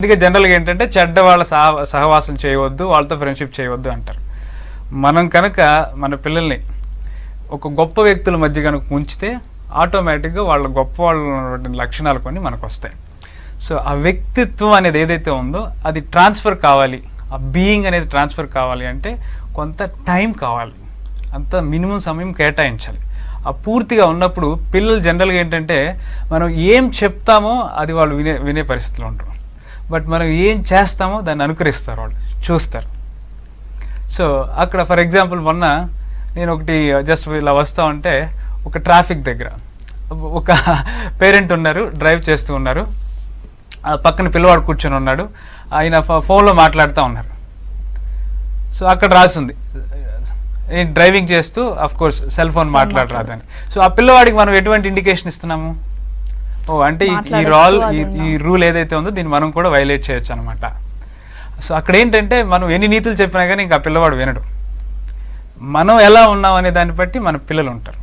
అందుకే జనరల్గా ఏంటంటే చెడ్డ వాళ్ళ సహవాసం చేయవద్దు, వాళ్ళతో ఫ్రెండ్షిప్ చేయవద్దు అంటారు. మనం కనుక మన పిల్లల్ని ఒక గొప్ప వ్యక్తుల మధ్య కనుక ఉంచితే ఆటోమేటిక్గా వాళ్ళ గొప్ప వాళ్ళ లక్షణాలు కొన్ని మనకు వస్తాయి. సో ఆ వ్యక్తిత్వం అనేది ఏదైతే ఉందో అది ట్రాన్స్ఫర్ కావాలి, ఆ బీయింగ్ అనేది ట్రాన్స్ఫర్ కావాలి అంటే కొంత టైం కావాలి, అంత మినిమం సమయం కేటాయించాలి. ఆ పూర్తిగా ఉన్నప్పుడు పిల్లలు జనరల్గా ఏంటంటే మనం ఏం చెప్తామో అది వాళ్ళు వినే పరిస్థితిలో ఉంటారు. బట్ మనం ఏం చేస్తామో దాన్ని అనుకరిస్తారు, వాళ్ళు చూస్తారు. సో అక్కడ ఫర్ ఎగ్జాంపుల్ మొన్న నేను ఒకటి జస్ట్ ఇలా వస్తూ ఉంటే ఒక ట్రాఫిక్ దగ్గర ఒక పేరెంట్ ఉన్నారు, డ్రైవ్ చేస్తూ ఉన్నారు, పక్కన పిల్లవాడు కూర్చొని ఉన్నాడు, ఆయన ఫోన్లో మాట్లాడుతూ ఉన్నారు. సో అక్కడ రాసింది డ్రైవింగ్ చేస్తూ అఫ్ కోర్స్ సెల్ ఫోన్ మాట్లాడరాదని. సో ఆ పిల్లవాడికి మనం ఎటువంటి ఇండికేషన్ ఇస్తున్నాము? అంటే ఈ రూల్ ఏదైతే ఉందో దీన్ని మనం కూడా వైలేట్ చేయొచ్చు అనమాట. సో అక్కడ ఏంటంటే మనం ఎన్ని నీతులు చెప్పినా కానీ ఇంకా పిల్లవాడు వినడు. మనం ఎలా ఉన్నాం అనే దాన్ని బట్టి మన పిల్లలు ఉంటారు.